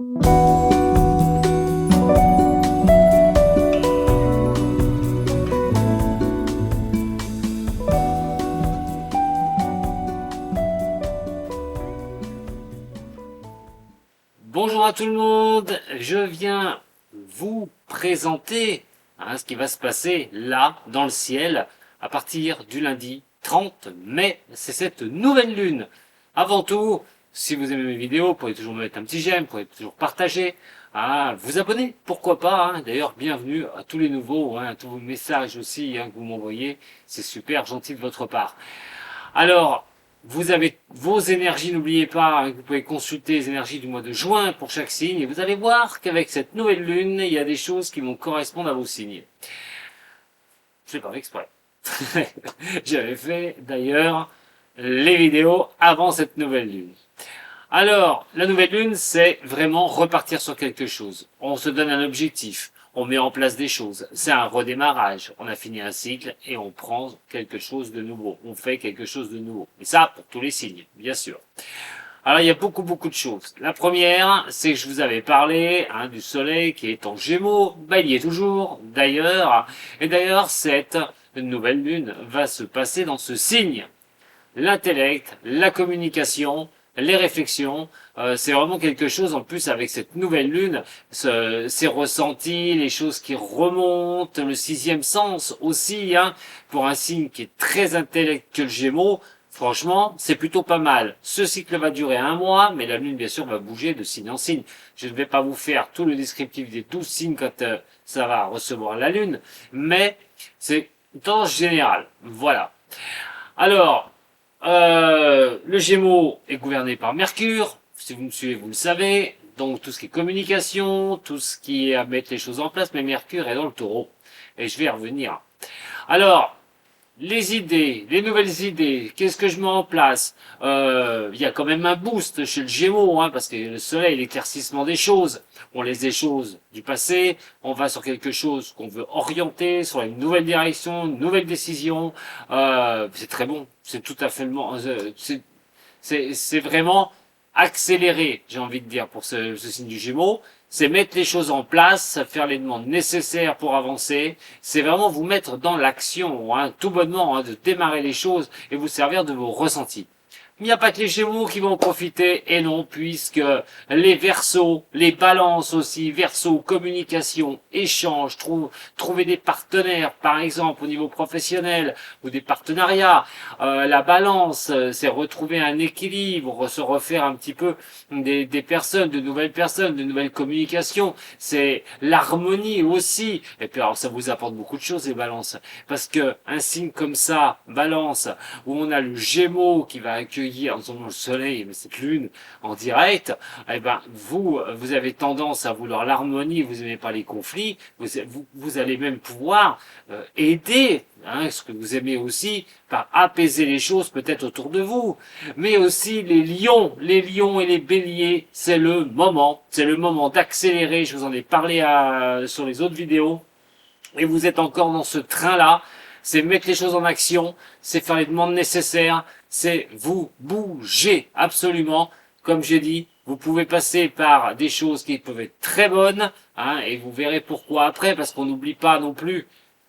Bonjour à tout le monde, je viens vous présenter ce qui va se passer là, dans le ciel, à partir du lundi 30 mai, c'est cette nouvelle lune. Avant tout, si vous aimez mes vidéos, vous pouvez toujours me mettre un petit j'aime, vous pouvez toujours partager, vous abonner, pourquoi pas. D'ailleurs, bienvenue à tous les nouveaux, à tous vos messages aussi que vous m'envoyez, c'est super gentil de votre part. Alors, vous avez vos énergies, n'oubliez pas, vous pouvez consulter les énergies du mois de juin pour chaque signe, et vous allez voir qu'avec cette nouvelle lune, il y a des choses qui vont correspondre à vos signes. Je l'ai pas fait exprès. J'avais fait d'ailleurs les vidéos avant cette nouvelle lune. Alors, la nouvelle lune, c'est vraiment repartir sur quelque chose. On se donne un objectif, on met en place des choses. C'est un redémarrage. On a fini un cycle et on prend quelque chose de nouveau. On fait quelque chose de nouveau. Et ça, pour tous les signes, bien sûr. Alors, il y a beaucoup de choses. La première, c'est que je vous avais parlé du soleil qui est en Gémeaux. Il y est toujours, d'ailleurs. Et d'ailleurs, cette nouvelle lune va se passer dans ce signe. L'intellect, la communication, les réflexions, c'est vraiment quelque chose en plus avec cette nouvelle lune, ces ressentis, les choses qui remontent, le sixième sens aussi, pour un signe qui est très intellectuel Gémeaux, franchement, c'est plutôt pas mal. Ce cycle va durer 1 mois, mais la lune bien sûr va bouger de signe en signe. Je ne vais pas vous faire tout le descriptif des 12 signes quand ça va recevoir la lune, mais c'est en général. Voilà. Alors, le Gémeaux est gouverné par Mercure, si vous me suivez, vous le savez, donc tout ce qui est communication, tout ce qui est à mettre les choses en place, mais Mercure est dans le Taureau, et je vais y revenir. Alors, les idées, les nouvelles idées, qu'est-ce que je mets en place? Il y a quand même un boost chez le Gémeaux, parce que le soleil, l'éclaircissement des choses, on laisse des choses du passé, on va sur quelque chose qu'on veut orienter, sur une nouvelle direction, une nouvelle décision, c'est très bon, c'est tout à fait c'est vraiment accéléré, j'ai envie de dire, pour ce signe du Gémeaux. C'est mettre les choses en place, faire les demandes nécessaires pour avancer. C'est vraiment vous mettre dans l'action, tout bonnement, de démarrer les choses et vous servir de vos ressentis. Il n'y a pas que les Gémeaux qui vont en profiter, et non, puisque les Verseaux, les Balances aussi, Verseaux, communication, échange, trouver des partenaires, par exemple au niveau professionnel, ou des partenariats. La Balance, c'est retrouver un équilibre, se refaire un petit peu des personnes, de nouvelles communications. C'est l'harmonie aussi. Et puis alors ça vous apporte beaucoup de choses les Balances, parce que un signe comme ça, Balance, où on a le Gémeaux qui va accueillir en ce moment le soleil, mais cette lune en direct, vous avez tendance à vouloir l'harmonie, vous n'aimez pas les conflits, vous allez même pouvoir aider, ce que vous aimez aussi, par apaiser les choses peut-être autour de vous. Mais aussi les lions et les béliers, c'est le moment d'accélérer, je vous en ai parlé sur les autres vidéos, et vous êtes encore dans ce train-là. C'est mettre les choses en action, c'est faire les demandes nécessaires, c'est vous bouger absolument. Comme j'ai dit, vous pouvez passer par des choses qui peuvent être très bonnes, et vous verrez pourquoi après, parce qu'on n'oublie pas non plus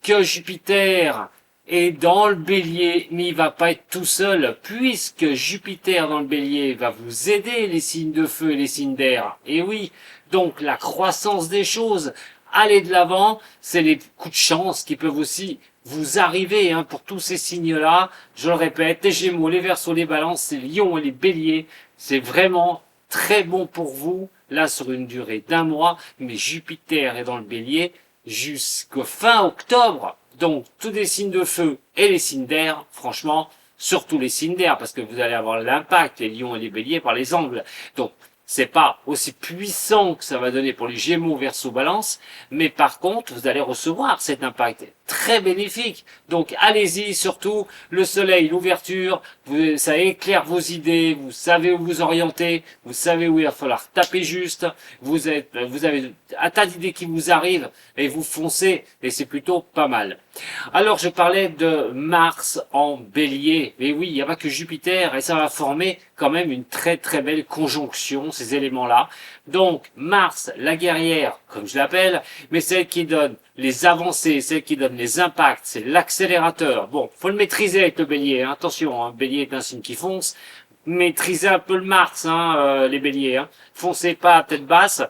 que Jupiter est dans le bélier, mais il va pas être tout seul, puisque Jupiter dans le bélier va vous aider, les signes de feu et les signes d'air. Et oui, donc la croissance des choses, aller de l'avant, c'est les coups de chance qui peuvent aussi vous arriver pour tous ces signes-là. Je le répète, les Gémeaux, les Verseaux, les Balances, les Lions et les Béliers, c'est vraiment très bon pour vous, là sur une durée d'1 mois, mais Jupiter est dans le Bélier jusqu'au fin octobre. Donc tous les signes de feu et les signes d'air, franchement, surtout les signes d'air, parce que vous allez avoir l'impact, les Lions et les Béliers, par les angles. Donc c'est pas aussi puissant que ça va donner pour les Gémeaux, Verseaux, Balance, mais par contre, vous allez recevoir cet impact très bénéfique. Donc allez-y, surtout le soleil, l'ouverture, ça éclaire vos idées, vous savez où vous orienter, vous savez où il va falloir taper juste, vous avez un tas d'idées qui vous arrivent et vous foncez, et c'est plutôt pas mal. Alors je parlais de Mars en Bélier, mais oui, il n'y a pas que Jupiter, et ça va former quand même une très belle conjonction ces éléments-là. Donc, Mars, la guerrière, comme je l'appelle, mais celle qui donne les avancées, celle qui donne les impacts, c'est l'accélérateur. Bon, faut le maîtriser avec le bélier, hein. Attention, hein, bélier est un signe qui fonce. Maîtrisez un peu le Mars, hein, les béliers. Hein. Foncez pas à tête basse,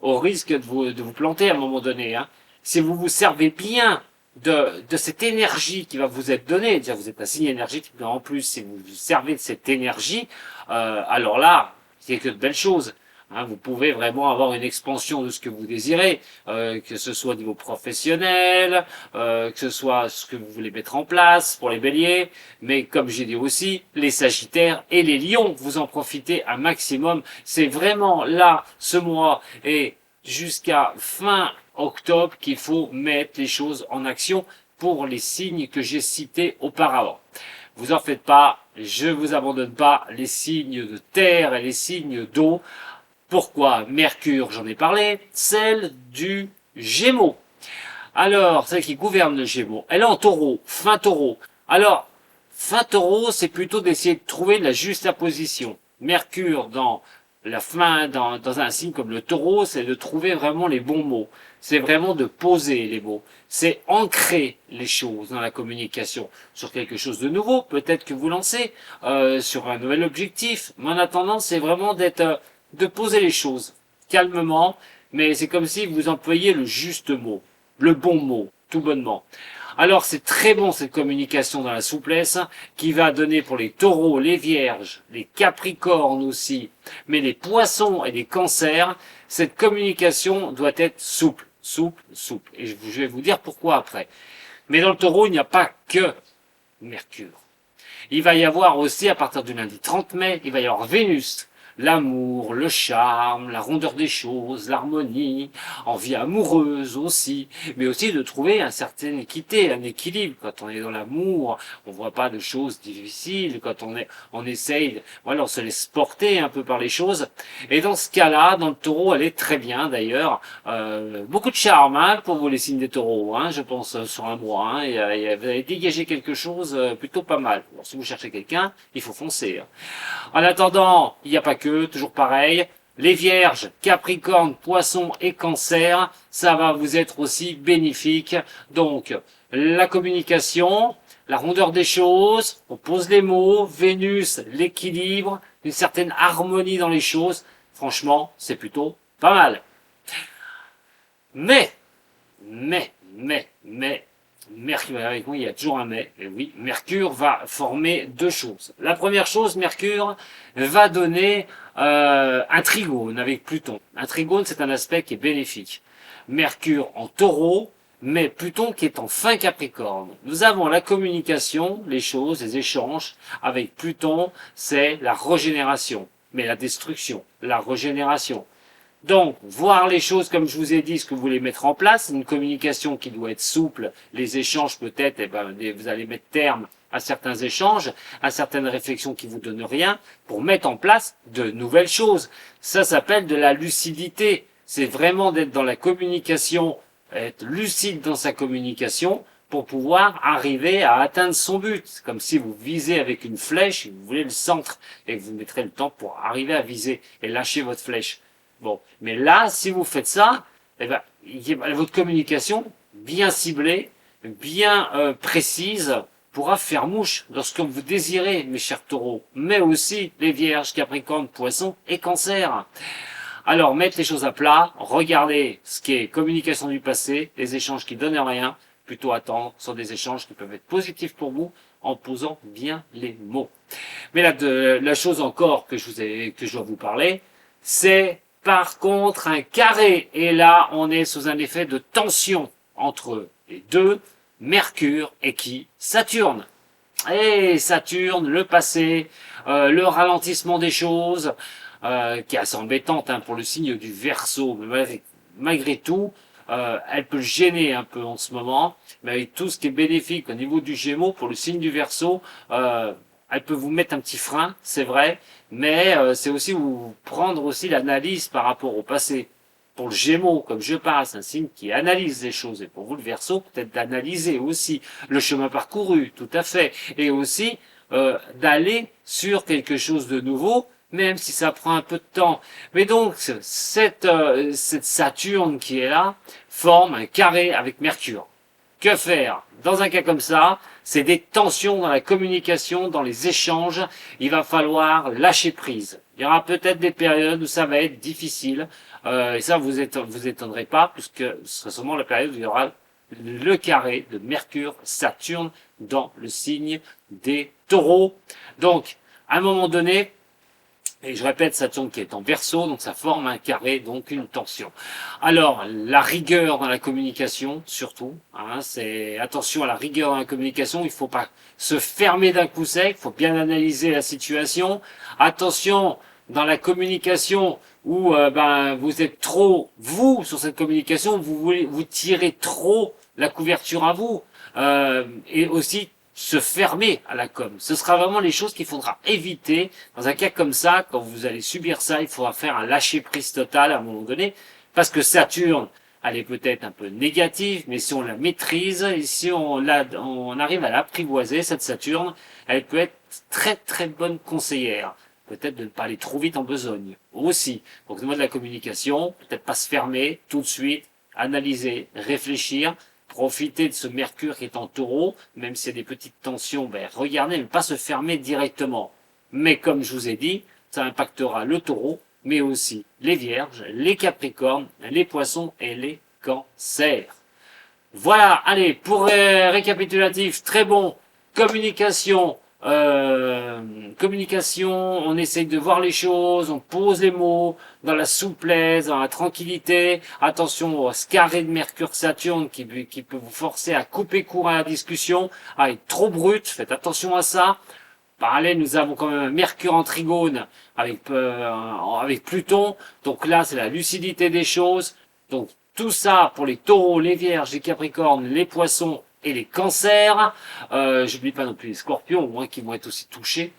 au risque de vous planter à un moment donné. Hein. Si vous vous servez bien de cette énergie qui va vous être donnée, déjà vous êtes un signe énergétique, mais en plus, si vous vous servez de cette énergie, alors là, c'est que de belles choses. Hein, vous pouvez vraiment avoir une expansion de ce que vous désirez, que ce soit au niveau professionnel, que ce soit ce que vous voulez mettre en place pour les béliers, mais comme j'ai dit aussi, les sagittaires et les lions, vous en profitez un maximum. C'est vraiment là, ce mois, et jusqu'à fin octobre qu'il faut mettre les choses en action pour les signes que j'ai cités auparavant. Vous en faites pas, je vous abandonne pas, les signes de terre et les signes d'eau. Pourquoi Mercure, j'en ai parlé, celle du Gémeaux. Alors, celle qui gouverne le Gémeaux, elle est en taureau, fin taureau. Alors, fin taureau, c'est plutôt d'essayer de trouver la juste position. Mercure dans la fin, dans un signe comme le taureau, c'est de trouver vraiment les bons mots. C'est vraiment de poser les mots. C'est ancrer les choses dans la communication sur quelque chose de nouveau. Peut-être que vous lancez sur un nouvel objectif. Mais en attendant, c'est vraiment de poser les choses calmement, mais c'est comme si vous employiez le juste mot, le bon mot, tout bonnement. Alors c'est très bon cette communication dans la souplesse qui va donner pour les taureaux, les vierges, les capricornes aussi, mais les poissons et les cancers, cette communication doit être souple, souple, souple. Et je vais vous dire pourquoi après. Mais dans le taureau, il n'y a pas que Mercure. Il va y avoir aussi, à partir du lundi 30 mai, il va y avoir Vénus. L'amour, le charme, la rondeur des choses, l'harmonie, envie amoureuse aussi, mais aussi de trouver une certaine équité, un équilibre. Quand on est dans l'amour, on voit pas de choses difficiles. Quand on essaye, voilà, on se laisse porter un peu par les choses. Et dans ce cas-là, dans le taureau, elle est très bien d'ailleurs. Beaucoup de charme hein, pour vous les signes des taureaux, hein, je pense sur un mois. Hein, vous allez dégager quelque chose plutôt pas mal. Alors, si vous cherchez quelqu'un, il faut foncer. Hein. En attendant, il n'y a pas que, toujours pareil, les vierges, capricorne, poisson et cancer, ça va vous être aussi bénéfique. Donc, la communication, la rondeur des choses, on pose les mots, Vénus, l'équilibre, une certaine harmonie dans les choses, franchement, c'est plutôt pas mal. Mais, Mercure, avec moi, il y a toujours un mais, et oui, Mercure va former deux choses. La première chose, Mercure va donner un trigone avec Pluton. Un trigone, c'est un aspect qui est bénéfique. Mercure en taureau, mais Pluton qui est en fin Capricorne. Nous avons la communication, les choses, les échanges. Avec Pluton, c'est la régénération, mais la destruction, la régénération. Donc, voir les choses comme je vous ai dit, ce que vous voulez mettre en place, une communication qui doit être souple, les échanges peut-être, vous allez mettre terme à certains échanges, à certaines réflexions qui vous donnent rien, pour mettre en place de nouvelles choses. Ça s'appelle de la lucidité. C'est vraiment d'être dans la communication, être lucide dans sa communication, pour pouvoir arriver à atteindre son but. C'est comme si vous visez avec une flèche, et vous voulez le centre, et vous mettrez le temps pour arriver à viser et lâcher votre flèche. Bon, mais là, si vous faites ça, votre communication bien ciblée, bien précise, pourra faire mouche dans ce que vous désirez, mes chers taureaux, mais aussi les vierges, capricornes, poissons et cancers. Alors, mettre les choses à plat, regardez ce qui est communication du passé, les échanges qui donnent rien, plutôt attendre sur des échanges qui peuvent être positifs pour vous, en posant bien les mots. Mais la chose encore que je dois vous parler, c'est par contre un carré. Et là, on est sous un effet de tension entre les deux, Mercure et qui Saturne. Et Saturne, le passé, le ralentissement des choses, qui est assez embêtante hein, pour le signe du Verseau. Mais malgré tout, elle peut gêner un peu en ce moment, mais avec tout ce qui est bénéfique au niveau du Gémeaux pour le signe du Verseau, elle peut vous mettre un petit frein, c'est vrai, mais c'est aussi vous prendre aussi l'analyse par rapport au passé. Pour le Gémeaux, comme je parle, c'est un signe qui analyse les choses. Et pour vous, le Verseau, peut-être d'analyser aussi le chemin parcouru, tout à fait. Et aussi d'aller sur quelque chose de nouveau même si ça prend un peu de temps. Mais donc, cette Saturne qui est là forme un carré avec Mercure. Que faire? Dans un cas comme ça, c'est des tensions dans la communication, dans les échanges. Il va falloir lâcher prise. Il y aura peut-être des périodes où ça va être difficile. Et ça, vous étonnerez pas, puisque ce sera sûrement la période où il y aura le carré de Mercure-Saturne dans le signe des Taureaux. Donc, à un moment donné, et je répète, Saturne qui est en Verseau, donc ça forme un carré, donc une tension. Alors, la rigueur dans la communication, surtout, hein, c'est attention à la rigueur dans la communication, il ne faut pas se fermer d'un coup sec, il faut bien analyser la situation. Attention dans la communication où vous êtes trop, vous, sur cette communication, vous tirez trop la couverture à vous. Et aussi se fermer à la com. Ce sera vraiment les choses qu'il faudra éviter. Dans un cas comme ça, quand vous allez subir ça, il faudra faire un lâcher-prise total à un moment donné, parce que Saturne, elle est peut-être un peu négative, mais si on la maîtrise, et si on arrive à l'apprivoiser, cette Saturne, elle peut être très très bonne conseillère. Peut-être de ne pas aller trop vite en besogne. Aussi. Donc, au niveau de la communication, peut-être pas se fermer tout de suite, analyser, réfléchir, profiter de ce Mercure qui est en Taureau, même s'il y a des petites tensions, regardez, mais pas se fermer directement. Mais comme je vous ai dit, ça impactera le Taureau, mais aussi les Vierges, les Capricornes, les Poissons et les Cancers. Voilà, allez, pour récapitulatif, très bon, communication, on essaye de voir les choses, on pose les mots dans la souplesse, dans la tranquillité. Attention au carré de Mercure-Saturne qui peut vous forcer à couper court à la discussion, à être trop brut, faites attention à ça. Parallèle, nous avons quand même un Mercure en trigone avec Pluton, donc là c'est la lucidité des choses. Donc tout ça pour les Taureaux, les Vierges, les Capricornes, les Poissons et les Cancers. J'oublie pas non plus les Scorpions, au moins qui vont être aussi touchés.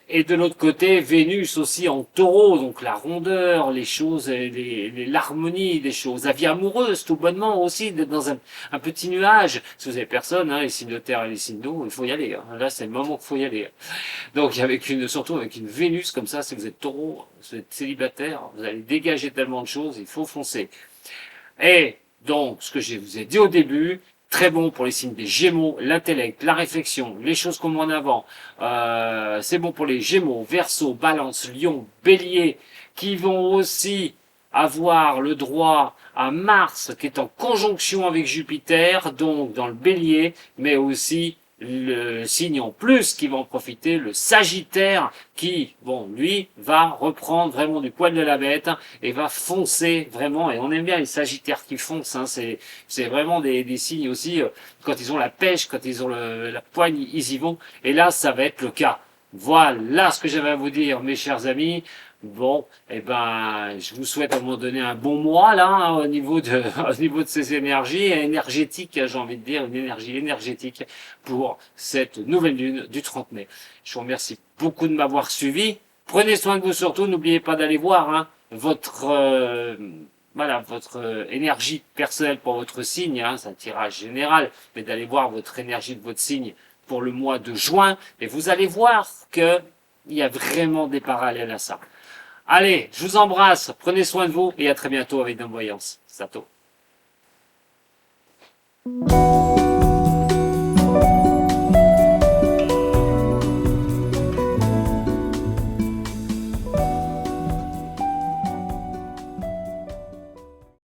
Et de l'autre côté, Vénus aussi en Taureau, donc la rondeur, les choses, l'harmonie des choses. La vie amoureuse, tout bonnement aussi, d'être dans un petit nuage. Si vous avez personne, hein, les signes de terre et les signes d'eau, il faut y aller. Hein. Là, c'est le moment qu'il faut y aller. Donc, surtout avec une Vénus comme ça, si vous êtes Taureau, vous êtes célibataire, vous allez dégager tellement de choses, il faut foncer. Et donc, ce que je vous ai dit au début, très bon pour les signes des Gémeaux, l'intellect, la réflexion, les choses qu'on met en avant. C'est bon pour les Gémeaux, Verseau, Balance, Lion, Bélier, qui vont aussi avoir le droit à Mars, qui est en conjonction avec Jupiter, donc dans le Bélier, mais aussi le signe en plus qui va en profiter, le Sagittaire, qui, bon, lui, va reprendre vraiment du poil de la bête et va foncer vraiment. Et on aime bien les Sagittaires qui foncent, hein, c'est vraiment des signes aussi, quand ils ont la pêche, quand ils ont la poigne, ils y vont. Et là, ça va être le cas. Voilà ce que j'avais à vous dire, mes chers amis. Bon, je vous souhaite à un moment donné un bon mois là, hein, au niveau de ces énergies énergétiques, j'ai envie de dire, une énergie énergétique pour cette nouvelle lune du 30 mai. Je vous remercie beaucoup de m'avoir suivi. Prenez soin de vous surtout, n'oubliez pas d'aller voir hein, votre énergie personnelle pour votre signe, hein, c'est un tirage général, mais d'aller voir votre énergie de votre signe pour le mois de juin, et vous allez voir que il y a vraiment des parallèles à ça. Allez, je vous embrasse, prenez soin de vous et à très bientôt avec Voyance. Sato.